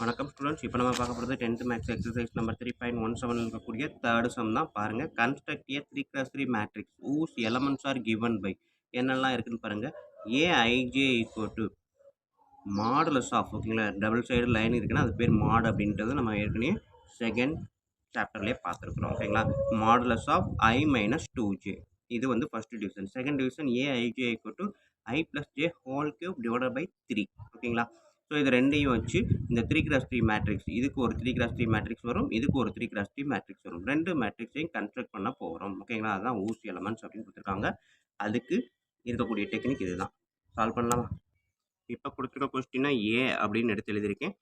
வணக்கம் ஸ்டூடெண்ட்ஸ். இப்போ நம்ம பார்க்க போகிறது 10th மேக்ஸ் எக்ஸசைஸ் நம்பர் 3.17 இருக்கக்கூடிய தேர்ட் சம் தான். பாருங்கள், construct a 3x3 matrix whose elements are given by என்னெல்லாம் இருக்குன்னு பாருங்கள். A I J equal to modulus of, ஓகேங்களா, டபுள் சைடு லைன் இருக்குன்னா அது பேர் மாட் அப்படின்றது நம்ம ஏற்கனவே செகண்ட் சாப்டர்லேயே பார்த்துருக்குறோம். ஓகேங்களா, modulus of I minus 2j இது வந்து first division. Second division A I J equal to I plus J whole cube divided by 3. ஓகேங்களா, ஸோ இது ரெண்டையும் வச்சு இந்த 3x3 மேட்ரிக்ஸ், இதுக்கு ஒரு 3x3 மேட்ரிக்ஸ் வரும், இதுக்கு ஒரு 3x3 மேட்ரிக்ஸ் வரும். ரெண்டு மேட்ரிக்ஸையும் கன்ஸ்ட்ரக்ட் பண்ண போகிறோம். ஓகேங்களா, அதுதான் ஊஸ் எலமெண்ட்ஸ் அப்படின்னு கொடுத்துருக்காங்க. அதுக்கு இருக்கக்கூடிய டெக்னிக் இதுதான். சால்வ் பண்ணலாமா? இப்போ கொடுத்துருக்க கொஸ்டினா ஏ அப்படின்னு எடுத்து எழுதியிருக்கேன்.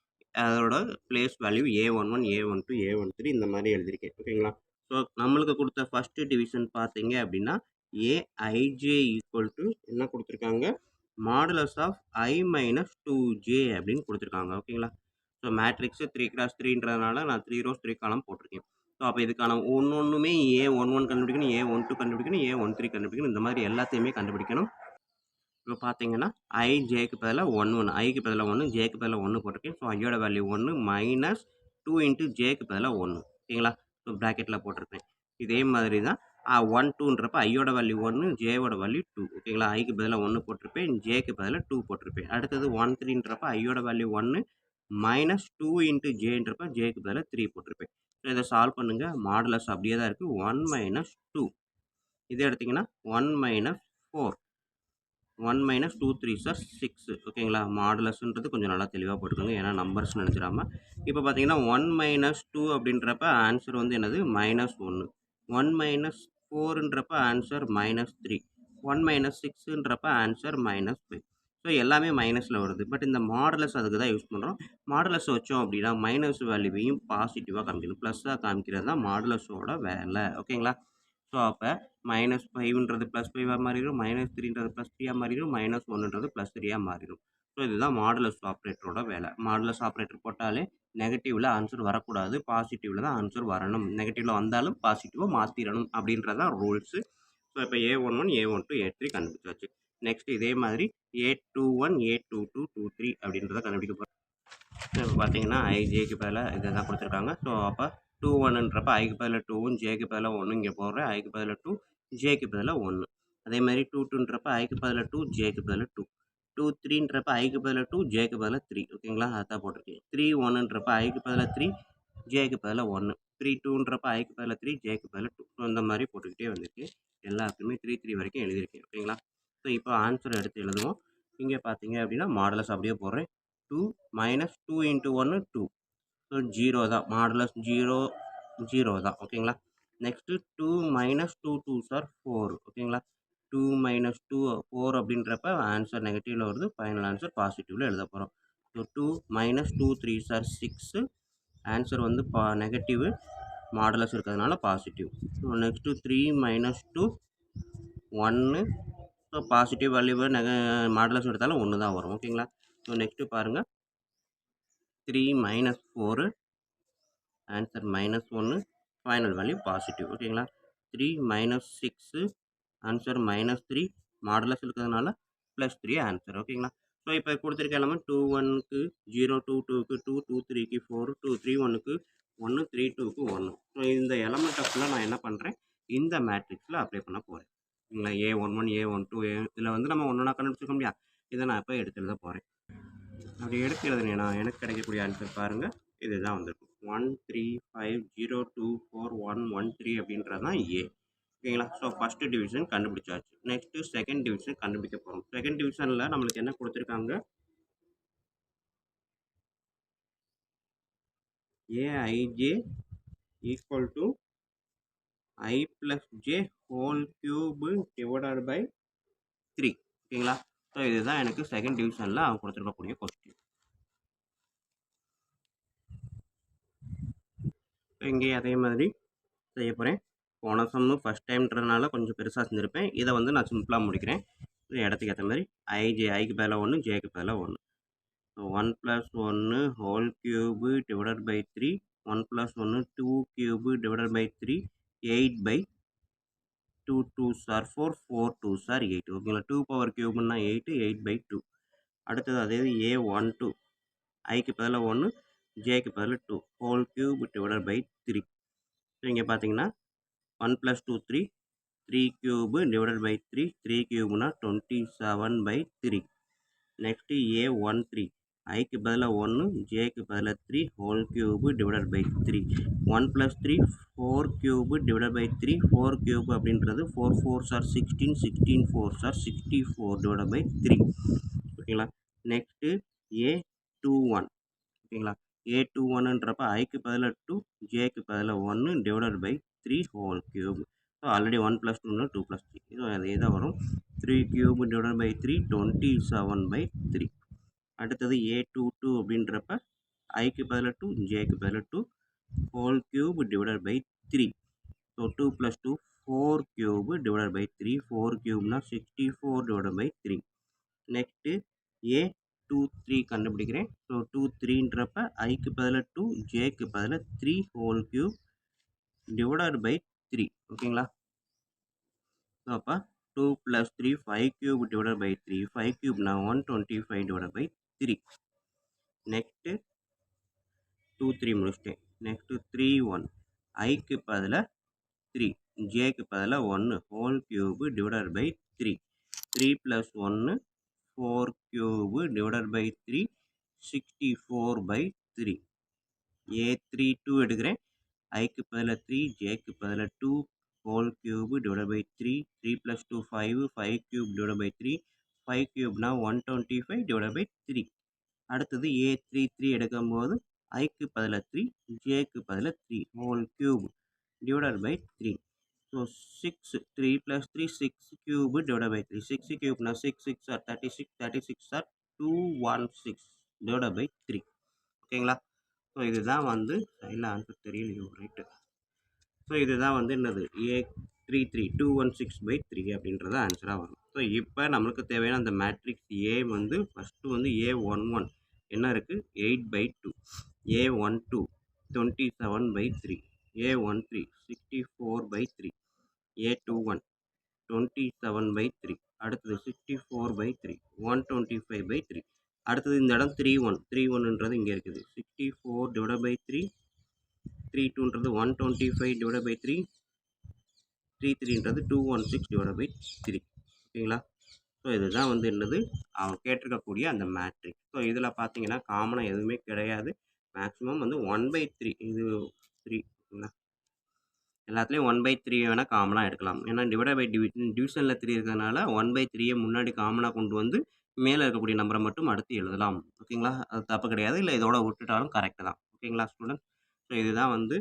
அதோட place value A11, A12, A13 இந்த மாதிரி எழுதியிருக்கேன். ஓகேங்களா, ஸோ நம்மளுக்கு கொடுத்த ஃபர்ஸ்ட் டிவிஷன் பார்த்தீங்க அப்படின்னா ஏஐஜே ஈக்குவல் டு என்ன கொடுத்துருக்காங்க, modulus of I minus 2j அப்படின்னு கொடுத்துருக்காங்க. ஓகேங்களா, ஸோ மேட்ரிக்ஸு 3x3ன்றதுனால நான் 3 rows 3 column போட்டிருக்கேன். ஸோ அப்போ இதுக்கான ஒன்றுமே A11 கண்டுபிடிக்கணும், A12 கண்டுபிடிக்கணும், A13 கண்டுபிடிக்கணும், இந்த மாதிரி எல்லாத்தையுமே கண்டுபிடிக்கணும். இப்போ பார்த்தீங்கன்னா ஐஜேக்கு பதிலாக 1 ஐக்கு பதிலாக 1, ஜேக்கு பதிலாக 1 போட்டிருக்கேன். ஸோ ஐயோட வேல்யூ 1 மைனஸ் 2 இன்ட்டு ஜேக்கு பதிலாக 1. ஓகேங்களா, ஸோ ப்ராக்கெட்டில் போட்டிருக்கேன். இதே மாதிரி தான் 1 2ன்றப்ப ஐயோட வேல்யூ 1, ஜேவோட வேல்யூ 2. ஓகேங்களா, ஐக்கு பதிலாக 1 போட்டிருப்பேன், ஜேக்கு பதிலாக 2 போட்டிருப்பேன். அடுத்தது 1 3ன்றப்ப ஐயோட வேல்யூ 1 மைனஸ் 2 இன்ட்டு ஜேன்றப்ப ஜேக்கு பதிலாக 3 போட்டிருப்பேன். ஸோ இதை சால்வ் பண்ணுங்கள். மாடுலஸ் அப்படியே தான் இருக்குது, 1 மைனஸ் 2. இதை எடுத்திங்கன்னா 1 மைனஸ் 4, 1 மைனஸ் 2 3 சார் 6. ஓகேங்களா, மாடுலஸ்ன்றது கொஞ்சம் நல்லா தெளிவாக போட்டுக்கோங்க, ஏன்னா நம்பர்ஸ் நினச்சிடாம. இப்போ பார்த்தீங்கன்னா 1 மைனஸ் 2 அப்படின்றப்ப ஆன்சர் வந்து என்னது, மைனஸ் 1. 1 மைனஸ் 4ன்றப்ப ஆன்சர் மைனஸ் 3. 1 மைனஸ் 6ன்றப்ப ஆன்சர் மைனஸ் 5. ஸோ எல்லாமே மைனஸில் வருது. பட் இந்த மாடுலஸ் அதுக்கு தான் யூஸ் பண்ணுறோம். மாடுலஸ் வச்சோம் அப்படின்னா மைனஸ் வேல்யூவையும் பாசிட்டிவாக காமிக்கணும், ப்ளஸ்ஸாக காமிக்கிறது தான் மாடுலஸோட வேலை. ஓகேங்களா, ஸோ அப்போ மைனஸ் 5ன்றது ப்ளஸ் 5ஆக மாறிடும், மைனஸ் 3ன்றது ப்ளஸ் 3ஆக மாறிடும், மைனஸ் 1ன்றது ப்ளஸ் 3ஆக மாறிடும். ஸோ இதுதான் மாடுலஸ் ஆப்ரேட்டரோட வேலை. மாடுலஸ் ஆப்ரேட்டர் போட்டாலே நெகட்டிவில் ஆன்சர் வரக்கூடாது, பாசிட்டிவில் தான் ஆன்சர் வரணும். நெகட்டிவில் வந்தாலும் பாசிட்டிவாக மாற்றிடணும் அப்படின்றதான் ரூல்ஸு. ஸோ இப்போ A11, A12, A3 கண்டுபிடிச்சாச்சு. நெக்ஸ்ட் இதே மாதிரி A21, A22, 23 அப்படின்றத கண்டுபிடிக்க போகிறோம். இப்போ பார்த்தீங்கன்னா ஐஜேக்கு பதிலாக இதை தான் கொடுத்துருக்காங்க. ஸோ அப்போ 21ன்றப்ப ஐக்கு பதிலாக 2வும் ஜேக்கு பதிலாக 1 இங்கே போடுறேன். ஐக்கு பதிலாக 2, ஜேக்கு பதிலாக 1. அதே மாதிரி 22ன்றப்ப ஐக்கு பதிலாக 2, ஜேக்கு பதிலாக 2. 23ன்றப்ப ஐக்கு பதிலாக 2, ஜேக்கு பதிலாக 3. ஓகேங்களா, அதான் போட்டிருக்கேன். 31ன்றப்ப ஐக்கு பதிலாக 3, ஜேக்கு பதிலாக 1. 32ன்றப்ப ஐக்கு பதிலாக 3, ஜேக்கு பதிலாக 2. ஸோ இந்த மாதிரி போட்டுக்கிட்டே வந்திருக்கேன். எல்லாத்துக்குமே 3 3 வரைக்கும் எழுதியிருக்கேன். ஓகேங்களா, ஸோ இப்போ ஆன்சர் எடுத்து எழுதுவோம். இங்கே பார்த்தீங்க அப்படின்னா மாடலஸ் அப்படியே போடுறேன். 2 மைனஸ் 2 இன்ட்டு 1 2. ஸோ 0 தான், மாடுலஸ் 0 0 தான். ஓகேங்களா, நெக்ஸ்ட்டு 2 மைனஸ் 2 2 சார் 4. ஓகேங்களா, 2 மைனஸ் 2 4 அப்படின்றப்ப ஆன்சர் நெகட்டிவில் வருது, ஃபைனல் ஆன்சர் பாசிட்டிவில் எழுத போகிறோம். So 2 minus 2 3 sir 6. ஆன்சர் வந்து நெகட்டிவ், மாடுலஸ் இருக்கிறதுனால positive. So next 3 minus 2 1. So positive value modulus எடுத்தாலும் 1 தான் வரும். ஓகேங்களா, ஸோ நெக்ஸ்ட்டு பாருங்கள் 3 minus 4, answer minus 1, final value positive. ஓகேங்களா, 3 மைனஸ் 6, ஆன்சர் மைனஸ் 3, மாடுலஸ் இருக்கிறதுனால ப்ளஸ் 3 ஆன்சர். ஓகேங்களா, ஸோ இப்போ கொடுத்துருக்க எலமெண்ட் 2 1க்கு 0, 2 2க்கு 2, 2 3க்கு 4, 2 3 1க்கு 1, 3 2க்கு 1. ஸோ இந்த எலமெண்ட்டை ஃபுல்லாக நான் என்ன பண்ணுறேன், இந்த மேட்ரிக்ஸில் அப்ளை பண்ண போகிறேன். ஓகேங்களா, A11, A12, இதில் வந்து நம்ம ஒன்றா கண்டுபிடிச்சிருக்க முடியா, இதை நான் இப்போ எடுத்து எழுத போகிறேன். அப்படி எடுத்து எழுதுனேன்னா எனக்கு கிடைக்கக்கூடிய ஆன்சர் பாருங்கள், இதுதான் வந்திருக்கும். 1 3 5 0 2 4 1 1 3 அப்படின்றது தான் ஏ. ஓகேங்களா, ஸோ ஃபஸ்ட்டு டிவிஷன் கண்டுபிடிச்சாச்சு. நெக்ஸ்ட்டு செகண்ட் டிவிஷன் கண்டுபிடிக்க போகிறோம். செகண்ட் டிவிஷனில் நம்மளுக்கு என்ன கொடுத்துருக்காங்க, A I J equal to I plus J whole cube divided by 3. ஓகேங்களா, ஸோ இதுதான் எனக்கு செகண்ட் டிவிஷனில் அவங்க கொடுத்துருக்கக்கூடிய கொஸ்டின். இங்கே அதே மாதிரி செய்ய போகிறேன். போன சம்மு ஃபஸ்ட் டைம்ன்றதுனால கொஞ்சம் பெருசாக செஞ்சுருப்பேன். இதை வந்து நான் சிம்பிளாக முடிக்கிறேன். இடத்துக்கு ஏற்ற மாதிரி ஐக்கு பதிலாக 1, ஜேக்கு பதிலாக 1. So 1 + 1 whole cube divided by 3. 1 + 1 2 cube divided by 3. 8/2 2s are 4, 4 2s are 8. ஓகேங்களா, 2 பவர் கியூப்னா 8, 8/2. அடுத்தது அதே A12 ஐக்கு பதிலாக 1, ஜேக்கு பதில் 2 whole cube divided by 3. So இங்கே பார்த்தீங்கன்னா 1 + 2 3, 3 கியூப் டிவைடட் பை 3, 3 கியூப்னா 27/3. நெக்ஸ்ட்டு A13 ஐக்கு பதிலாக 1, ஜேக்கு பதிலாக 3 whole cube divided by 3. 1 + 3 4 cube divided by 3, 4 cube அப்படின்றது 4 4s are 16, 16 4s are 64 divided by 3. ஓகேங்களா. நெக்ஸ்ட்டு A21 ஓகேங்களா. A21ன்றப்ப ஐக்கு பதிலாக 2, ஜேக்கு பதிலாக 1 divided by 3 whole cube. So already 1 + 2னா 2 + 3. ஸோ அதே தான் வரும். 3 கியூப் டிவைடட் பை 3 27/3. அடுத்தது A22 அப்படின்றப்ப ஐக்கு பதிலாக 2, ஜேக்கு பதிலாக 2 whole cube divided by 3. So 2 + 2 4 cube divided by 3, 4 கியூப்னா 64 டிவைடட் பை 3. நெக்ஸ்ட்டு A23 கண்டுபிடிக்கிறேன். ஸோ 23ன்றப்ப ஐக்கு பதிலாக 2, ஜேக்கு பதிலாக 3 ஹோல் கியூப் டிவைடட் பை 3. ஓகேங்களா. ஸோ அப்போ 2 + 3 5 கியூப் டிவைடட் பை 3, 5 கியூப்னா 125 டிவைடட் பை 3. நெக்ஸ்ட்டு 2 3 முடிச்சிட்டேன். நெக்ஸ்ட்டு 3 1 ஐக்கு பதிலாக 3, ஜேக்கு பதிலாக 1 whole cube divided by 3. 3 + 1 4 cube divided by 3 64/3. A32 எடுக்கிறேன். ஐக்கு பதிலாக 3, ஜேக்கு பதிலாக 2 whole cube divided by 3. 3 + 2 5, 5 cube divided by 3, 5 கியூப்னா 125 டிவைடட் பை 3. அடுத்தது A33 எடுக்கும்போது ஐக்கு பதிலாக 3, ஜேக்கு பதிலாக 3 whole cube divided by 3. So 6 3 + 3 6 cube divided by 3. 6 கியூப்னா 6 6 ஆர் 36, 36 ஆர் 216 டிவைடட் பை 3. ஓகேங்களா. ஸோ இதுதான் வந்து சைடில் ஆன்சர் தெரியலையோ ரைட்டு. ஸோ இதுதான் வந்து என்னது A33 216/3 அப்படின்றது ஆன்சராக வரும். ஸோ இப்போ நம்மளுக்கு தேவையான அந்த மேட்ரிக்ஸ் ஏ வந்து ஃபஸ்ட்டு வந்து A11 என்ன இருக்குது 8/2, A12 27/3, A13 64/3, A21 27/3, அடுத்தது 64/3, 125/3. அடுத்தது இந்த இடம் 31ன்றது இங்கே இருக்குது 64 டிவைடட் பை 3, 32ன்றது 125 டிவைடட் பை 3, 33ன்றது 216 டிவைடட் பை 3. ஓகேங்களா. ஸோ இதுதான் வந்து என்னது அவன் கேட்டிருக்கக்கூடிய அந்த மேட்ரிக்ஸ். ஸோ இதில் பார்த்தீங்கன்னா காமனாக எதுவுமே கிடையாது. மேக்ஸிமம் வந்து 1/3 இது 3 ஓகேங்களா. எல்லாத்துலேயும் 1/3 வேணால் காமனாக எடுக்கலாம். ஏன்னா டிவைடட் பை டிவிஷனில் 3 இருக்கிறதுனால 1/3 முன்னாடி காமனாக கொண்டு வந்து மேலே இருக்கக்கூடிய நம்பரை மட்டும் அடுத்து எழுதலாம். ஓகேங்களா. அது தப்பு கிடையாது. இல்லை இதோட விட்டுட்டாலும் கரெக்டு தான். ஓகேங்களா ஸ்டூடெண்ட். ஸோ இதுதான் வந்து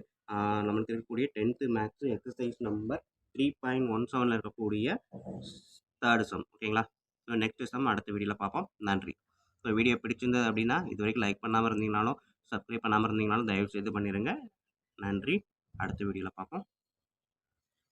நம்மளுக்கு இருக்கக்கூடிய 10th மேக்ஸ் எக்ஸசைஸ் நம்பர் 3.17 இருக்கக்கூடிய 3rd சம். ஓகேங்களா. ஸோ நெக்ஸ்ட் சம் அடுத்த வீடியோவில் பார்ப்போம். நன்றி. ஸோ வீடியோ பிடிச்சிருந்தது அப்படின்னா இது வரைக்கும் லைக் பண்ணாமல் இருந்தீங்கனாலும் சப்ஸ்கிரைப் பண்ணாமல் இருந்தீங்கனாலும் தயவு செய்து பண்ணிடுங்க. நன்றி. அடுத்த வீடியோவில் பார்ப்போம்.